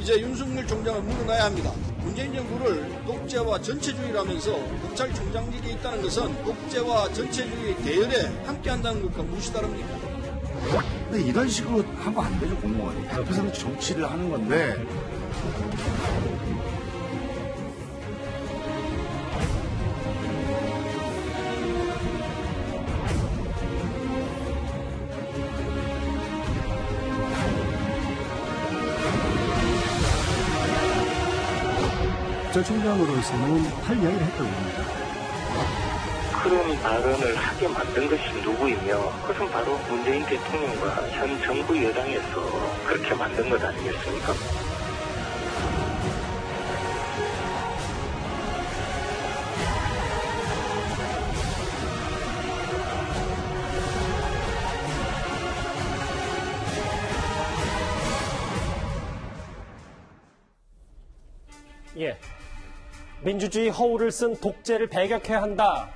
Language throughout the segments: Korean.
이제 윤석열 총장은 물러나야 합니다. 문재인 정부를 독재와 전체주의라면서 검찰총장직에 있다는 것은 독재와 전체주의 대열에 함께한다는 것과 무엇이 다릅니까? 근데 이런 식으로 하면 안 되죠, 공무원이. 100% 정치를 하는 건데. 전 총장으로서는 할 이야기를 했다고 봅니다. 그런 발언을 하게 만든 것이 누구이며 그것은 바로 문재인 대통령과 현 정부 여당에서 그렇게 만든 것 아니겠습니까? 예, 민주주의 허울을 쓴 독재를 배격해야 한다.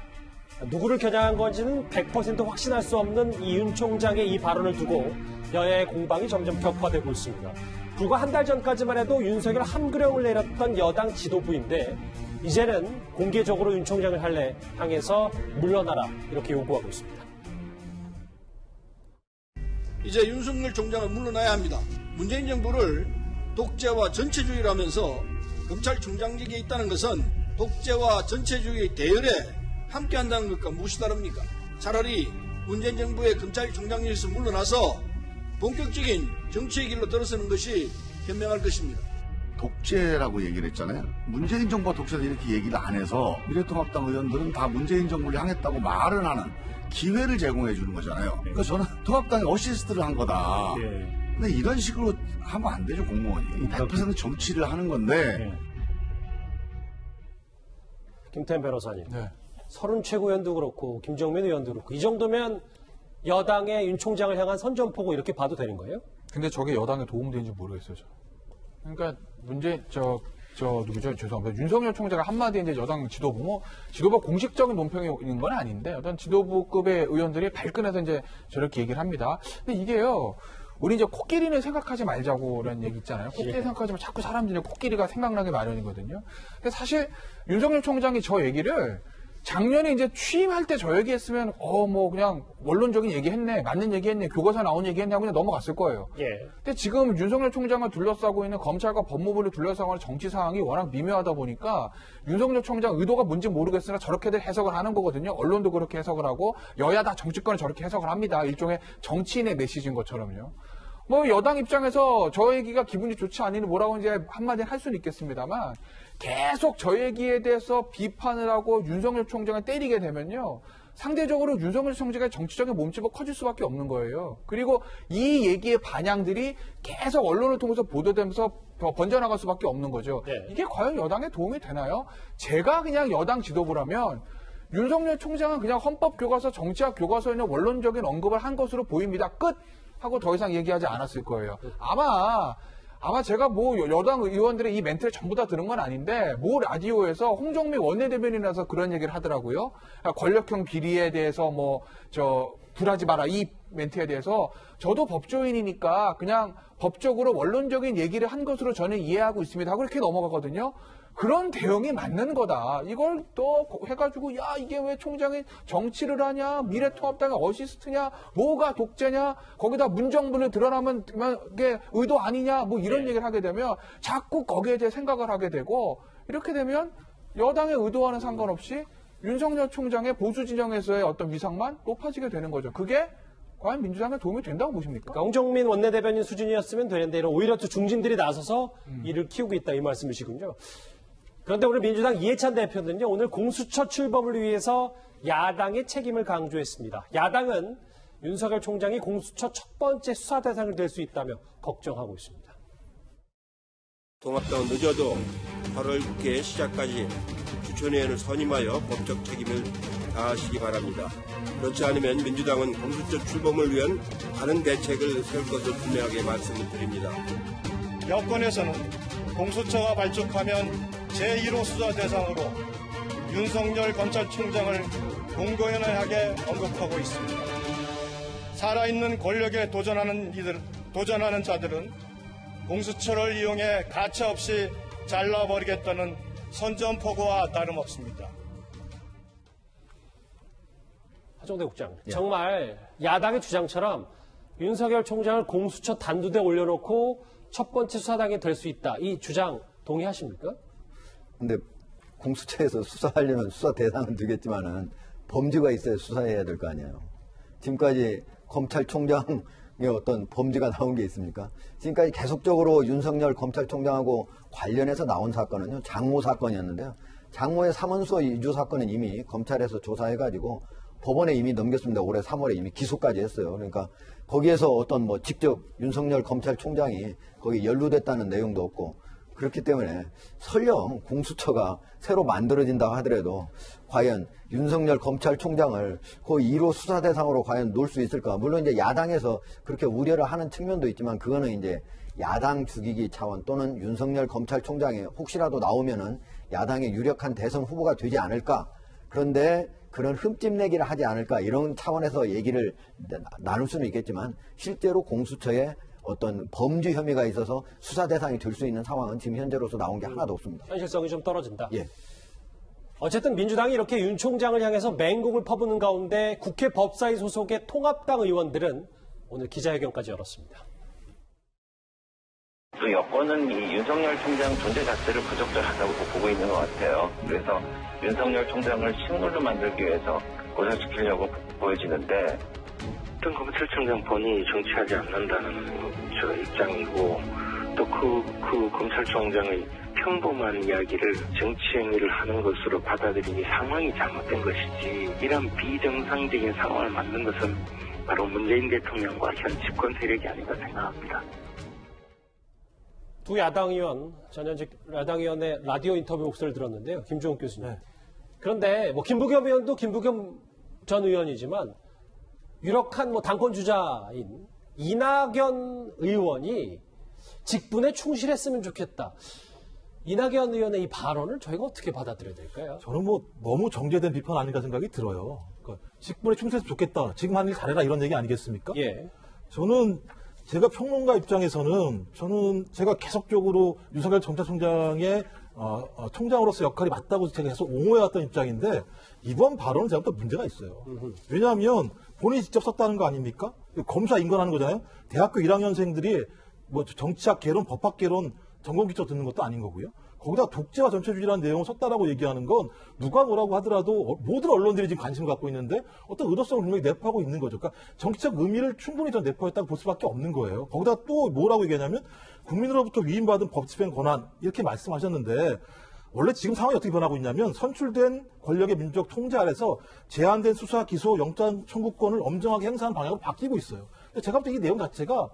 누구를 겨냥한 건지는 100% 확신할 수 없는 이 윤 총장의 이 발언을 두고 여야의 공방이 점점 격화되고 있습니다. 불과 한 달 전까지만 해도 윤석열 함그령을 내렸던 여당 지도부인데 이제는 공개적으로 윤 총장을 향해서 물러나라 이렇게 요구하고 있습니다. 이제 윤석열 총장은 물러나야 합니다. 문재인 정부를 독재와 전체주의라면서 검찰총장직에 있다는 것은 독재와 전체주의 대열에 함께한다는 것과 무엇이 다릅니까? 차라리 문재인 정부의 검찰총장직에서 물러나서 본격적인 정치의 길로 들어서는 것이 현명할 것입니다. 독재라고 얘기를 했잖아요. 문재인 정부가 독재다 이렇게 얘기를 안 해서 미래통합당 의원들은 다 문재인 정부를 향했다고 말을 하는 기회를 제공해 주는 거잖아요. 그러니까 저는 통합당이 어시스트를 한 거다. 근데 이런 식으로 하면 안 되죠, 공무원이. 100% 정치를 하는 건데. 김태현 변호사님. 서른 최고위원도 그렇고 김정민 의원도 그렇고 이 정도면 여당의 윤 총장을 향한 선전포고 이렇게 봐도 되는 거예요? 근데 저게 여당에 도움되는지 모르겠어요, 저. 그러니까 누구죠? 죄송합니다. 윤석열 총장가 한마디에 이제 여당 지도부 공식적인 논평이 있는 건 아닌데 어떤 지도부급의 의원들이 발끈해서 이제 저렇게 얘기를 합니다. 근데 이게요, 우리 이제 코끼리는 생각하지 말자고라는 얘기 있잖아요. 코끼리 생각하지만 자꾸 사람들이 코끼리가 생각나게 마련이거든요. 근데 사실 윤석열 총장이 저 얘기를 작년에 이제 취임할 때 저 얘기했으면 그냥 원론적인 얘기했네, 맞는 얘기했네, 교과서 나온 얘기했네 하고 그냥 넘어갔을 거예요. 근데 지금 윤석열 총장을 둘러싸고 있는 검찰과 법무부를 둘러싸고 있는 정치 상황이 워낙 미묘하다 보니까 윤석열 총장 의도가 뭔지 모르겠으나 저렇게들 해석을 하는 거거든요. 언론도 그렇게 해석을 하고 여야 다 정치권은 저렇게 해석을 합니다. 일종의 정치인의 메시지인 것처럼요. 여당 입장에서 저 얘기가 기분이 좋지 않으니 뭐라고 이제 한마디 할 수는 있겠습니다만 계속 저 얘기에 대해서 비판을 하고 윤석열 총장을 때리게 되면요. 상대적으로 윤석열 총장의 정치적인 몸집은 커질 수밖에 없는 거예요. 그리고 이 얘기의 반향들이 계속 언론을 통해서 보도되면서 번져나갈 수밖에 없는 거죠. 이게 과연 여당에 도움이 되나요? 제가 그냥 여당 지도부라면 윤석열 총장은 그냥 헌법교과서, 정치학 교과서에 있는 원론적인 언급을 한 것으로 보입니다. 끝! 하고 더 이상 얘기하지 않았을 거예요. 아마 제가 여당 의원들의 이 멘트를 전부 다 들은 건 아닌데 라디오에서 홍정미 원내대변인이라서 그런 얘기를 하더라고요. 권력형 비리에 대해서 불하지 마라 이 멘트에 대해서 저도 법조인이니까 그냥 법적으로 원론적인 얘기를 한 것으로 저는 이해하고 있습니다 하고 이렇게 넘어가거든요. 그런 대응이 맞는 거다. 이걸 또 해가지고 이게 왜 총장이 정치를 하냐, 미래통합당의 어시스트냐, 뭐가 독재냐, 거기다 문정부를 드러나면 이게 의도 아니냐, 이런 얘기를 하게 되면 자꾸 거기에 대해 생각을 하게 되고 이렇게 되면 여당의 의도와는 상관없이 윤석열 총장의 보수 진영에서의 어떤 위상만 높아지게 되는 거죠. 그게 과연 민주당에 도움이 된다고 보십니까? 그러니까 홍정민 원내대변인 수준이었으면 되는데 오히려 또 중진들이 나서서 이를 키우고 있다 이 말씀이시군요. 그런데 오늘 민주당 이해찬 대표는요, 오늘 공수처 출범을 위해서 야당의 책임을 강조했습니다. 야당은 윤석열 총장이 공수처 첫 번째 수사 대상이 될 수 있다며 걱정하고 있습니다. 통합당은 늦어도 8월 국회 시작까지 추천위원을 선임하여 법적 책임을 다하시기 바랍니다. 그렇지 않으면 민주당은 공수처 출범을 위한 다른 대책을 세울 것을 분명하게 말씀을 드립니다. 여권에서는 공수처가 발족하면 제1호 수사 대상으로 윤석열 검찰총장을 공공연하게 언급하고 있습니다. 살아있는 권력에 도전하는 자들은 공수처를 이용해 가차없이 잘라버리겠다는 선전포고와 다름없습니다. 하정대 국장, 정말 야당의 주장처럼 윤석열 총장을 공수처 단두대에 올려놓고 첫 번째 수사당이 될 수 있다. 이 주장 동의하십니까? 근데 공수처에서 수사하려면 수사 대상은 되겠지만은 범죄가 있어야 수사해야 될 거 아니에요. 지금까지 검찰총장의 어떤 범죄가 나온 게 있습니까? 지금까지 계속적으로 윤석열 검찰총장하고 관련해서 나온 사건은요, 장모 사건이었는데요. 장모의 사문서 위조 사건은 이미 검찰에서 조사해가지고 법원에 이미 넘겼습니다. 올해 3월에 이미 기소까지 했어요. 그러니까 거기에서 어떤 뭐 직접 윤석열 검찰총장이 거기 연루됐다는 내용도 없고, 그렇기 때문에 설령 공수처가 새로 만들어진다고 하더라도 과연 윤석열 검찰총장을 그 1호 수사 대상으로 과연 놓을 수 있을까? 물론 이제 야당에서 그렇게 우려를 하는 측면도 있지만, 그거는 이제 야당 죽이기 차원 또는 윤석열 검찰총장이 혹시라도 나오면은 야당의 유력한 대선 후보가 되지 않을까? 그런데 그런 흠집내기를 하지 않을까? 이런 차원에서 얘기를 나눌 수는 있겠지만, 실제로 공수처에 어떤 범죄 혐의가 있어서 수사 대상이 될 수 있는 상황은 지금 현재로서 나온 게 하나도 없습니다. 현실성이 좀 떨어진다. 예. 어쨌든 민주당이 이렇게 윤 총장을 향해서 맹공을 퍼붓는 가운데 국회 법사위 소속의 통합당 의원들은 오늘 기자회견까지 열었습니다. 또 여권은 이 윤석열 총장 존재 자체를 부적절하다고 보고 있는 것 같아요. 그래서 윤석열 총장을 식물로 만들기 위해서 고생시키려고 보여지는데, 어떤 검찰총장 본인이 정치하지 않는다는 저 입장이고, 또 그 검찰총장의 평범한 이야기를 정치 행위를 하는 것으로 받아들이니 상황이 잘못된 것이지, 이런 비정상적인 상황을 만든 것은 바로 문재인 대통령과 현 집권 세력이 아닌가 생각합니다. 두 야당 의원, 전현직 야당 의원의 라디오 인터뷰 목소리를 들었는데요. 김종욱 교수님. 그런데 뭐 김부겸 의원도 김부겸 전 의원이지만 유력한 뭐 당권 주자인 이낙연 의원이 직분에 충실했으면 좋겠다. 이낙연 의원의 이 발언을 저희가 어떻게 받아들여야 될까요? 저는 뭐 너무 정제된 비판 아닌가 생각이 들어요. 그러니까 직분에 충실했으면 좋겠다. 지금 하는 일 잘해라 이런 얘기 아니겠습니까? 예. 저는 제가 평론가 입장에서는 제가 계속적으로 윤석열 검찰총장의 총장으로서 역할이 맞다고 제가 계속 옹호해왔던 입장인데, 이번 발언은 제가 또 문제가 있어요. 왜냐하면 본인이 직접 썼다는 거 아닙니까? 검사 인권하는 거잖아요. 대학교 1학년생들이 뭐 정치학 개론, 법학 개론, 전공기초 듣는 것도 아닌 거고요. 거기다 독재와 전체주의라는 내용을 썼다라고 얘기하는 건 누가 뭐라고 하더라도 모든 언론들이 지금 관심을 갖고 있는데 어떤 의도성을 분명히 내포하고 있는 거죠. 그러니까 정치적 의미를 충분히 좀 내포했다고 볼 수밖에 없는 거예요. 거기다 또 뭐라고 얘기하냐면 국민으로부터 위임받은 법 집행 권한 이렇게 말씀하셨는데, 원래 지금 상황이 어떻게 변하고 있냐면 선출된 권력의 민주적 통제 아래서 제한된 수사, 기소, 영장 청구권을 엄정하게 행사하는 방향으로 바뀌고 있어요. 제가 볼 때 이 내용 자체가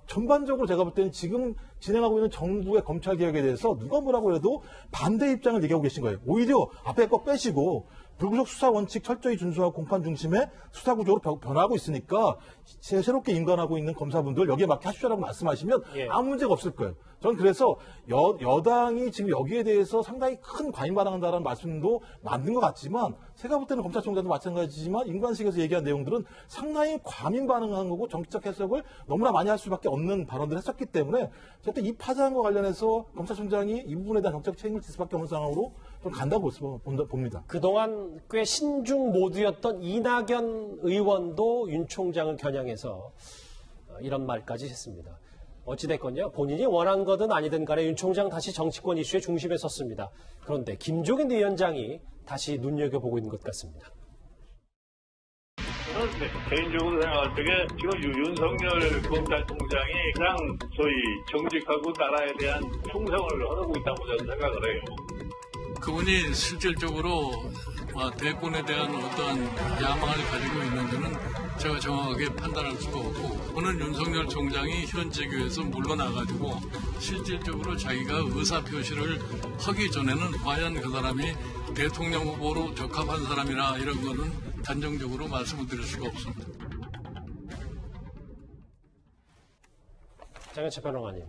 전반적으로 제가 볼 때는 지금 진행하고 있는 정부의 검찰개혁에 대해서 누가 뭐라고 해도 반대 입장을 얘기하고 계신 거예요. 오히려 앞에 거 빼시고 불구속 수사 원칙 철저히 준수하고 공판 중심의 수사 구조로 변화하고 있으니까 새롭게 인간하고 있는 검사분들 여기에 맞게 하십시오라고 말씀하시면 아무 문제가 없을 거예요. 저는 그래서 여당이 지금 여기에 대해서 상당히 큰 과잉 반응한다는 말씀도 맞는 것 같지만, 제가 볼 때는 검찰총장도 마찬가지지만 인관식에서 얘기한 내용들은 상당히 과민 반응한 거고 정치적 해석을 너무나 많이 할 수밖에 없는 발언들을 했었기 때문에 저는 이 파장과 관련해서 검찰총장이 이 부분에 대한 정책 책임을 질 수밖에 없는 상황으로 좀 간다고 봅니다. 그동안 꽤 신중 모드였던 이낙연 의원도 윤 총장을 겨냥해서 이런 말까지 했습니다. 어찌됐건요, 본인이 원한 거든 아니든 간에 윤 총장 다시 정치권 이슈의 중심에 섰습니다. 그런데 김종인 위원장이 다시 눈여겨보고 있는 것 같습니다. 저는 개인적으로 생각할 때 지금 윤석열 검찰총장이 그냥 소위 정직하고 나라에 대한 충성을 하고 있다고 저는 생각을 해요. 그분이 실질적으로 대권에 대한 어떤 야망을 가지고 있는지는 제가 정확하게 판단할 수가 없고, 오늘 윤석열 총장이 현재교에서 물러나가지고 실질적으로 자기가 의사표시를 하기 전에는 과연 그 사람이 대통령 후보로 적합한 사람이나 이런 거는 단정적으로 말씀을 드릴 수가 없습니다. 장현철 평론가님,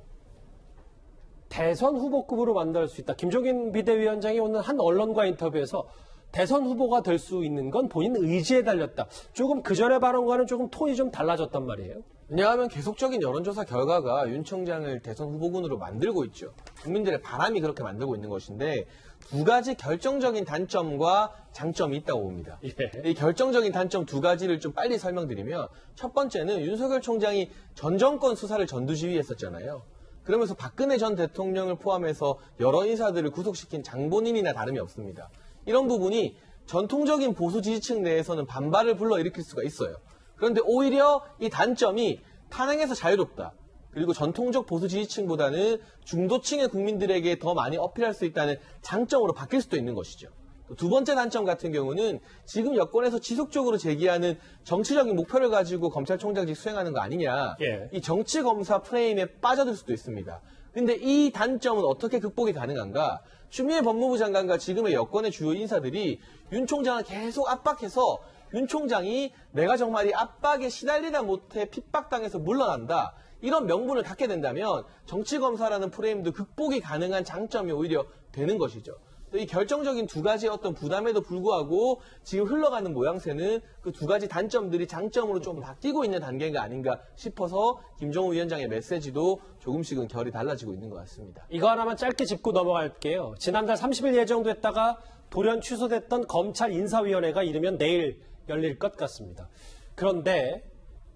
대선 후보급으로 만들 수 있다. 김종인 비대위원장이 오늘 한 언론과 인터뷰에서 대선 후보가 될 수 있는 건 본인 의지에 달렸다. 조금 그전의 발언과는 조금 톤이 좀 달라졌단 말이에요. 왜냐하면 계속적인 여론조사 결과가 윤 총장을 대선 후보군으로 만들고 있죠. 국민들의 바람이 그렇게 만들고 있는 것인데 두 가지 결정적인 단점과 장점이 있다고 봅니다. 이 결정적인 단점 두 가지를 좀 빨리 설명드리면 첫 번째는 윤석열 총장이 전 정권 수사를 전두지휘했었잖아요. 그러면서 박근혜 전 대통령을 포함해서 여러 인사들을 구속시킨 장본인이나 다름이 없습니다. 이런 부분이 전통적인 보수 지지층 내에서는 반발을 불러일으킬 수가 있어요. 그런데 오히려 이 단점이 탄핵에서 자유롭다. 그리고 전통적 보수 지지층보다는 중도층의 국민들에게 더 많이 어필할 수 있다는 장점으로 바뀔 수도 있는 것이죠. 두 번째 단점 같은 경우는 지금 여권에서 지속적으로 제기하는 정치적인 목표를 가지고 검찰총장직 수행하는 거 아니냐. 이 정치검사 프레임에 빠져들 수도 있습니다. 근데 이 단점은 어떻게 극복이 가능한가? 추미애 법무부 장관과 지금의 여권의 주요 인사들이 윤 총장을 계속 압박해서 윤 총장이 내가 정말 이 압박에 시달리다 못해 핍박당해서 물러난다. 이런 명분을 갖게 된다면 정치검사라는 프레임도 극복이 가능한 장점이 오히려 되는 것이죠. 이 결정적인 두 가지의 어떤 부담에도 불구하고 지금 흘러가는 모양새는 그 두 가지 단점들이 장점으로 좀 바뀌고 있는 단계가 아닌가 싶어서 김종우 위원장의 메시지도 조금씩은 결이 달라지고 있는 것 같습니다. 이거 하나만 짧게 짚고 넘어갈게요. 지난달 30일 예정됐다가 돌연 취소됐던 검찰 인사위원회가 이르면 내일 열릴 것 같습니다. 그런데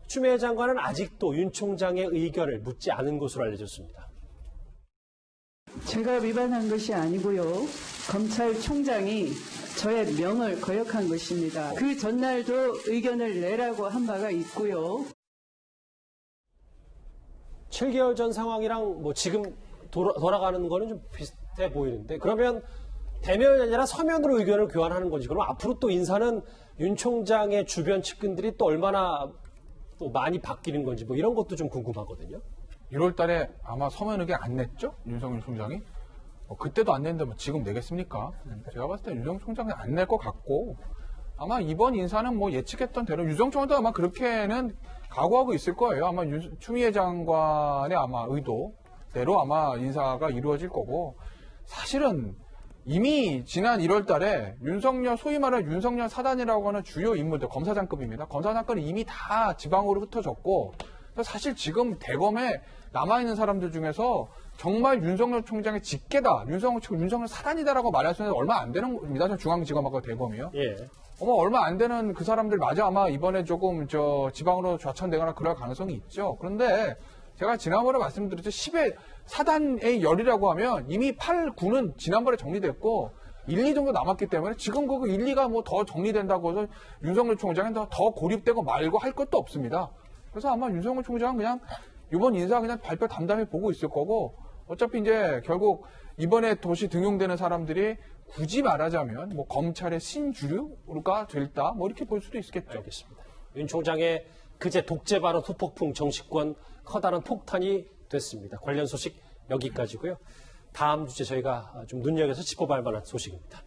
추미애 장관은 아직도 윤 총장의 의견을 묻지 않은 것으로 알려졌습니다. 제가 위반한 것이 아니고요. 검찰총장이 저의 명을 거역한 것입니다. 그 전날도 의견을 내라고 한 바가 있고요. 7개월 전 상황이랑 뭐 지금 돌아가는 거는 좀 비슷해 보이는데 그러면 대면이 아니라 서면으로 의견을 교환하는 건지 그럼 앞으로 또 인사는 윤 총장의 주변 측근들이 또 얼마나 또 많이 바뀌는 건지 뭐 이런 것도 좀 궁금하거든요. 1월 달에 아마 서면 의견 안 냈죠? 윤석열 총장이? 그때도 안 냈는데 뭐 지금 내겠습니까? 제가 봤을 때 윤석열 총장이 안 낼 것 같고 아마 이번 인사는 뭐 예측했던 대로 윤석열 총장도 아마 그렇게는 각오하고 있을 거예요. 아마 추미애 장관의 아마 의도대로 아마 인사가 이루어질 거고 사실은 이미 지난 1월 달에 윤석열, 소위 말하는 윤석열 사단이라고 하는 주요 인물들, 검사장급입니다. 검사장급은 이미 다 지방으로 흩어졌고 사실 지금 대검에 남아있는 사람들 중에서 정말 윤석열 총장의 직계다, 윤석열 사단이다라고 말할 수 있는 얼마 안 되는 겁니다. 중앙지검하고 대검이요. 얼마 안 되는 그 사람들 마저 아마 이번에 조금 지방으로 좌천되거나 그럴 가능성이 있죠. 그런데 제가 지난번에 말씀드렸죠. 10의 사단의 열이라고 하면 이미 8, 9는 지난번에 정리됐고 1, 2 정도 남았기 때문에 지금 그 1, 2가 뭐 더 정리된다고 해서 윤석열 총장이 더 고립되고 말고 할 것도 없습니다. 그래서 아마 윤석열 총장은 그냥 이번 인사 그냥 발표 담담히 보고 있을 거고 어차피 이제 결국 이번에 도시 등용되는 사람들이 굳이 말하자면 뭐 검찰의 신주류가 될다 뭐 이렇게 볼 수도 있겠죠. 알겠습니다. 윤 총장의 그제 독재 발언 후폭풍 정치권 커다란 폭탄이 됐습니다. 관련 소식 여기까지고요. 다음 주제 저희가 좀 눈여겨서 짚어볼 만한 소식입니다.